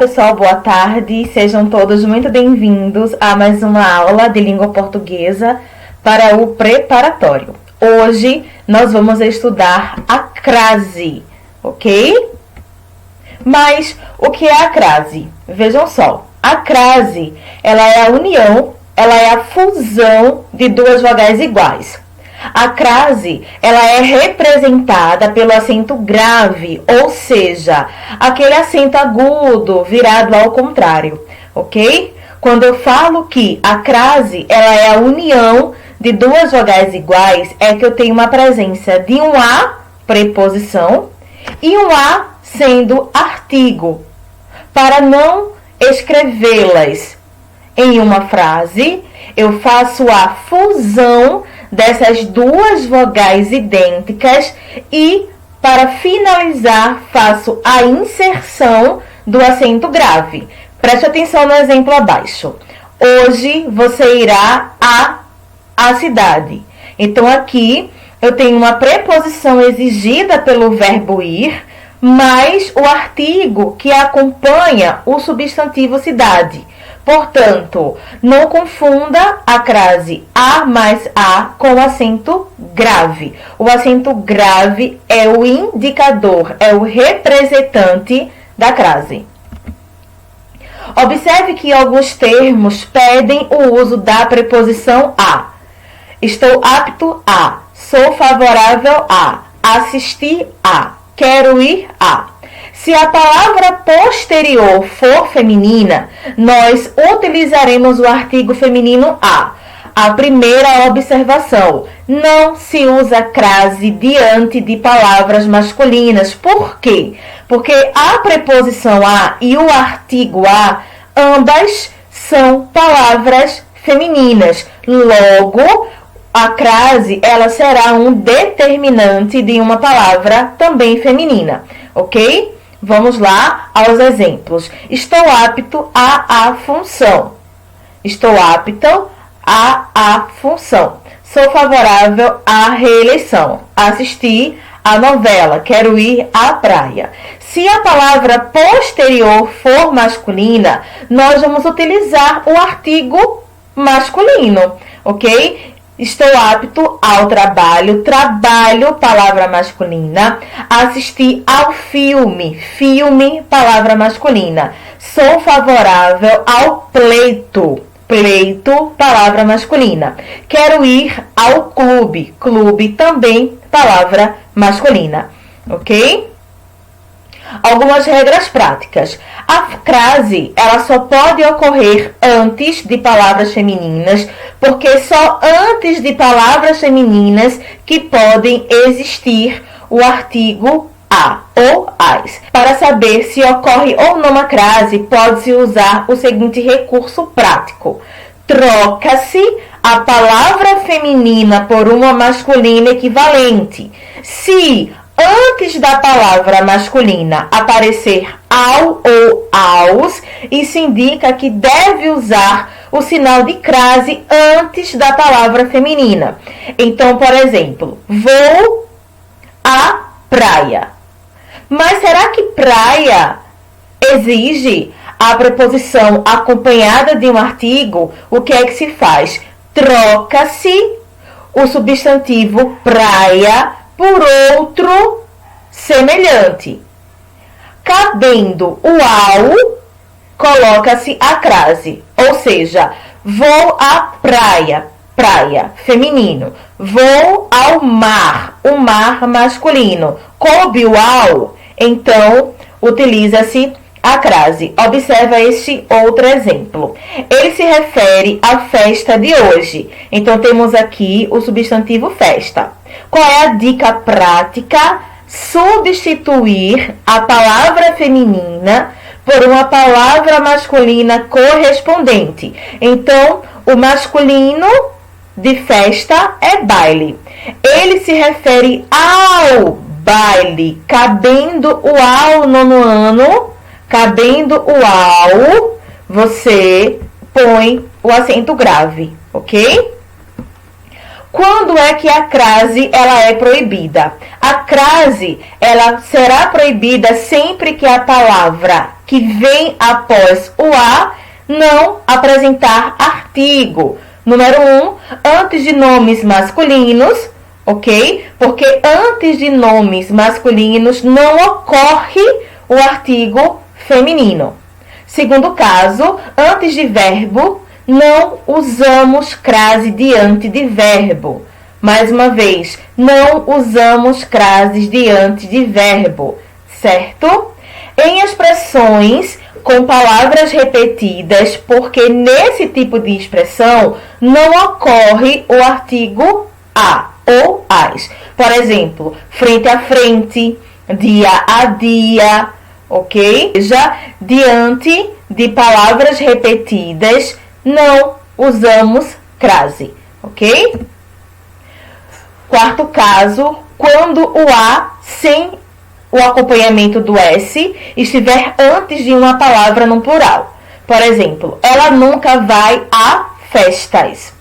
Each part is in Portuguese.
Pessoal, boa tarde. Sejam todos muito bem-vindos a mais uma aula de língua portuguesa para o preparatório. Hoje nós vamos estudar a crase, ok? Mas o que é a crase? Vejam só, a crase, ela é a união, ela é a fusão de duas vogais iguais. A crase, ela é representada pelo acento grave, ou seja, aquele acento agudo virado ao contrário, ok? Quando eu falo que a crase, ela é a união de duas vogais iguais, é que eu tenho uma presença de um A, preposição, e um A sendo artigo, para não escrevê-las em uma frase, eu faço a fusão dessas duas vogais idênticas e, para finalizar, faço a inserção do acento grave. Preste atenção no exemplo abaixo. Hoje você irá à cidade. Então, aqui eu tenho uma preposição exigida pelo verbo ir, mais o artigo que acompanha o substantivo cidade. Portanto, não confunda a crase A mais A com o acento grave. O acento grave é o indicador, é o representante da crase. Observe que alguns termos pedem o uso da preposição a. Estou apto a, sou favorável a, assistir a, quero ir a. Se a palavra posterior for feminina, nós utilizaremos o artigo feminino a. A primeira observação: não se usa crase diante de palavras masculinas. Por quê? Porque a preposição a e o artigo a, ambas são palavras femininas. Logo, a crase, ela será um determinante de uma palavra também feminina, ok? Vamos lá aos exemplos. Estou apto a função. Estou apto a função. Sou favorável à reeleição. Assistir a novela. Quero ir à praia. Se a palavra posterior for masculina, nós vamos utilizar o artigo masculino, ok? Estou apto ao trabalho, trabalho, palavra masculina. Assistir ao filme, filme, palavra masculina. Sou favorável ao pleito, pleito, palavra masculina. Quero ir ao clube, clube, também, palavra masculina, ok? Algumas regras práticas. A crase, ela só pode ocorrer antes de palavras femininas, porque só antes de palavras femininas que podem existir o artigo a ou as. Para saber se ocorre ou não uma crase, pode-se usar o seguinte recurso prático. Troca-se a palavra feminina por uma masculina equivalente. Se antes da palavra masculina aparecer ao ou aos, isso indica que deve usar o sinal de crase antes da palavra feminina. Então, por exemplo, vou à praia. Mas será que praia exige a preposição acompanhada de um artigo? O que é que se faz? Troca-se o substantivo praia por outro semelhante. Cabendo o ao, coloca-se a crase. Ou seja, vou à praia, praia, feminino. Vou ao mar, o mar masculino. Coube o ao, então utiliza-se a crase. Observa este outro exemplo. Ele se refere à festa de hoje. Então, temos aqui o substantivo festa. Qual é a dica prática? Substituir a palavra feminina por uma palavra masculina correspondente. Então, o masculino de festa é baile. Ele se refere ao baile, cabendo o ao no ano, cabendo o ao, você põe o acento grave, ok? Quando é que a crase ela é proibida? A crase ela será proibida sempre que a palavra que vem após o a, não apresentar artigo. Número 1, antes de nomes masculinos, ok? Porque antes de nomes masculinos não ocorre o artigo feminino. Segundo caso, antes de verbo, não usamos crase diante de verbo. Mais uma vez, não usamos crases diante de verbo, certo? Em expressões com palavras repetidas, porque nesse tipo de expressão não ocorre o artigo a ou as. Por exemplo, frente a frente, dia a dia, ok? Já diante de palavras repetidas, não usamos crase, ok? Quarto caso, quando o a sem o acompanhamento do S estiver antes de uma palavra no plural. Por exemplo, ela nunca vai a festas.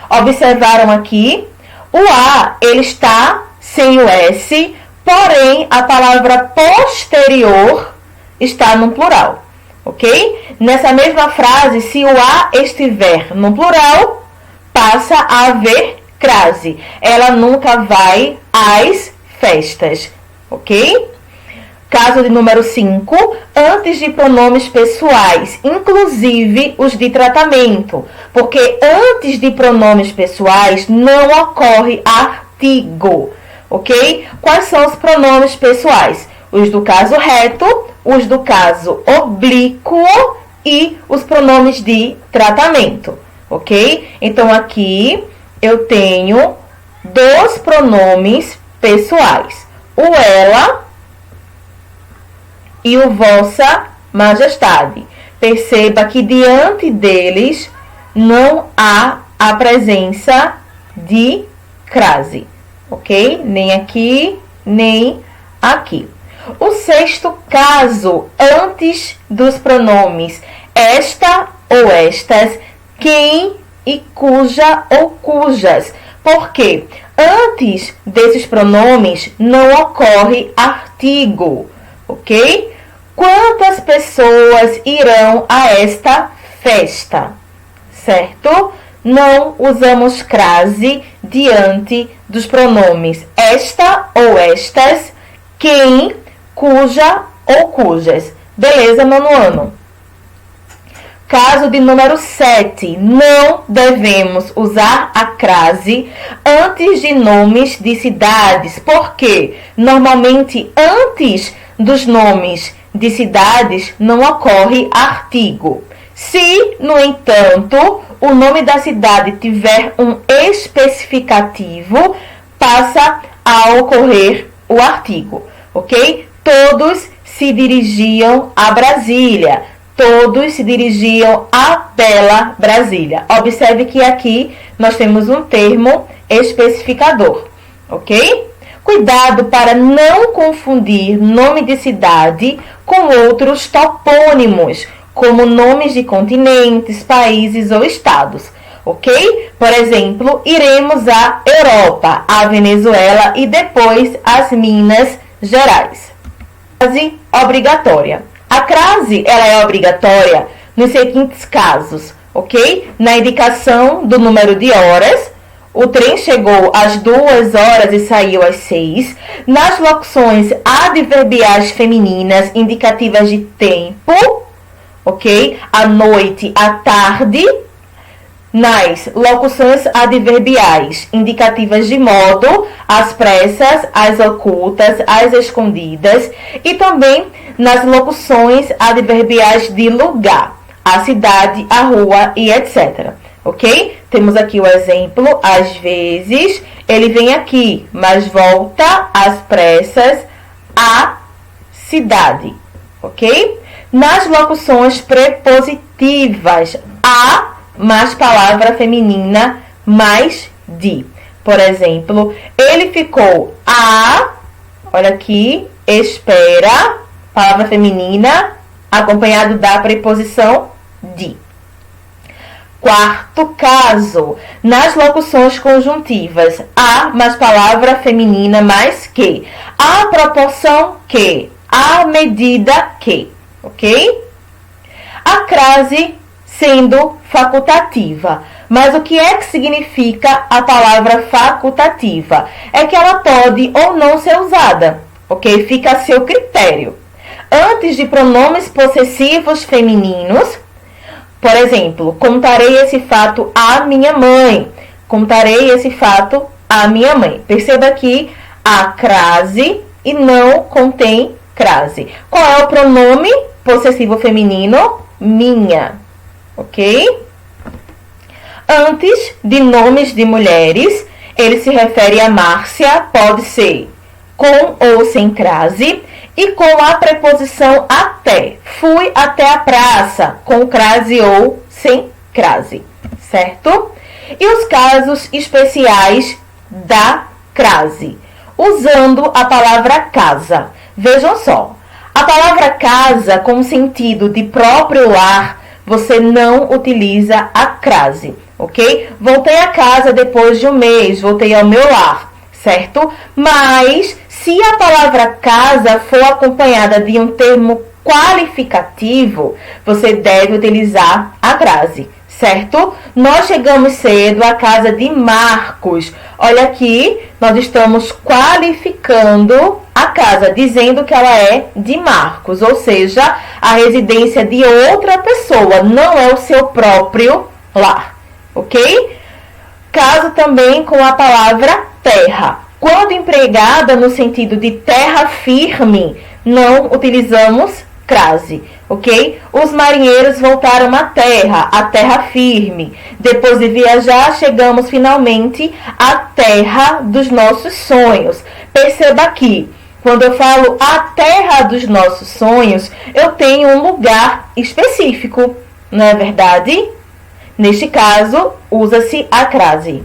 Observaram aqui? O a, ele está sem o S, porém a palavra posterior está no plural, ok? Nessa mesma frase, se o a estiver no plural, passa a haver crase. Ela nunca vai às festas, ok? Caso de número 5, antes de pronomes pessoais, inclusive os de tratamento, porque antes de pronomes pessoais não ocorre artigo, ok? Quais são os pronomes pessoais? Os do caso reto, os do caso oblíquo e os pronomes de tratamento, ok? Então, aqui eu tenho dois pronomes pessoais, o ela e o vossa majestade. Perceba que diante deles não há a presença de crase, ok? Nem aqui, nem aqui. O sexto caso, antes dos pronomes esta ou estas, quem e cuja ou cujas. Por quê? Antes desses pronomes não ocorre artigo, ok? Quantas pessoas irão a esta festa? Certo? Não usamos crase diante dos pronomes esta ou estas, quem, cuja ou cujas. Beleza, nono ano? Caso de número 7, não devemos usar a crase antes de nomes de cidades, porque normalmente antes dos nomes de cidades não ocorre artigo. Se, no entanto, o nome da cidade tiver um especificativo, passa a ocorrer o artigo, ok? Todos se dirigiam a Brasília. Todos se dirigiam à bela Brasília. Observe que aqui nós temos um termo especificador, ok? Cuidado para não confundir nome de cidade com outros topônimos, como nomes de continentes, países ou estados, ok? Por exemplo, iremos à Europa, à Venezuela e depois às Minas Gerais. Crase obrigatória. A crase, ela é obrigatória nos seguintes casos, ok? Na indicação do número de horas, o trem chegou às 2 horas e saiu às 6. Nas locuções adverbiais femininas indicativas de tempo, ok? À noite, à tarde. Nas locuções adverbiais indicativas de modo, às pressas, às ocultas, às escondidas. E também nas locuções adverbiais de lugar, a cidade, a rua e etc. Ok? Temos aqui o exemplo, às vezes, ele vem aqui, mas volta às pressas, à cidade. Ok? Nas locuções prepositivas, a mais palavra feminina, mais de. Por exemplo, ele ficou a, olha aqui, espera, palavra feminina, acompanhado da preposição de. Quarto caso, nas locuções conjuntivas, a mais palavra feminina mais que, a proporção que, a medida que, ok? crase sendo facultativa. Mas o que é que significa a palavra facultativa? É que ela pode ou não ser usada, ok? Fica a seu critério. Antes de pronomes possessivos femininos, por exemplo, contarei esse fato à minha mãe. Contarei esse fato à minha mãe. Perceba que há crase e não contém crase. Qual é o pronome possessivo feminino? Minha. Ok? Antes de nomes de mulheres, ele se refere a Márcia, pode ser com ou sem crase, e com a preposição até. Fui até a praça, com crase ou sem crase, certo? E os casos especiais da crase, usando a palavra casa. Vejam só, a palavra casa com sentido de próprio lar, você não utiliza a crase, ok? Voltei a casa depois de um mês, voltei ao meu lar, certo? Mas se a palavra casa for acompanhada de um termo qualificativo, você deve utilizar a crase, certo? Nós chegamos cedo à casa de Marcos. Olha aqui, nós estamos qualificando a casa, dizendo que ela é de Marcos, ou seja, a residência de outra pessoa, não é o seu próprio lar, ok? Caso também com a palavra terra. Quando empregada no sentido de terra firme, não utilizamos crase, ok? Os marinheiros voltaram à terra firme. Depois de viajar, chegamos finalmente à terra dos nossos sonhos. Perceba aqui, quando eu falo a terra dos nossos sonhos, eu tenho um lugar específico, não é verdade? Neste caso, usa-se a crase.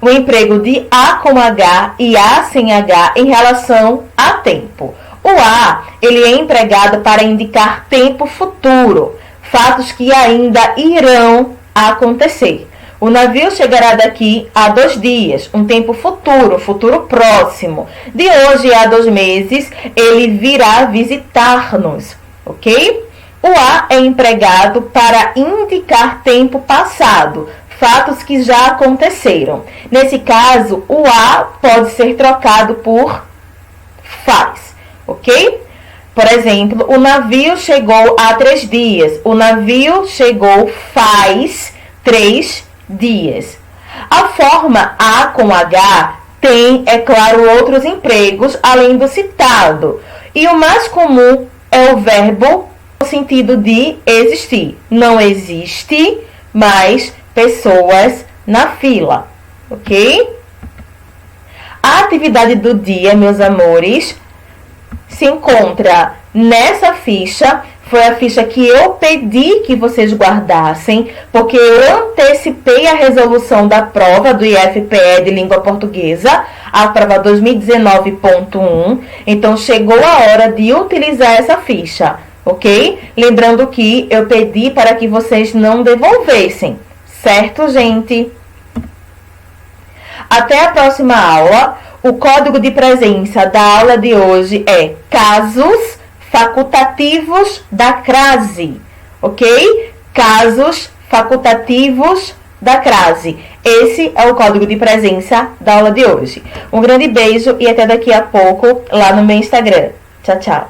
O emprego de a com H e a sem H em relação a tempo. O a, ele é empregado para indicar tempo futuro, fatos que ainda irão acontecer. O navio chegará daqui a 2 dias, um tempo futuro, futuro próximo. De hoje a 2 meses, ele virá visitar-nos, ok? O a é empregado para indicar tempo passado, fatos que já aconteceram. Nesse caso, o a pode ser trocado por faz, ok? Por exemplo, o navio chegou há 3 dias. O navio chegou faz 3 dias. A forma a com H tem, é claro, outros empregos além do citado. E o mais comum é o verbo no sentido de existir. Não existe mais pessoas na fila, ok? A atividade do dia, meus amores, se encontra nessa ficha. Foi a ficha que eu pedi que vocês guardassem, porque eu antecipei a resolução da prova do IFPE de Língua Portuguesa, a prova 2019.1. Então, chegou a hora de utilizar essa ficha, ok? Lembrando que eu pedi para que vocês não devolvessem, certo, gente? Até a próxima aula. O código de presença da aula de hoje é casos facultativos da crase, ok? Casos facultativos da crase. Esse é o código de presença da aula de hoje. Um grande beijo e até daqui a pouco lá no meu Instagram. Tchau, tchau.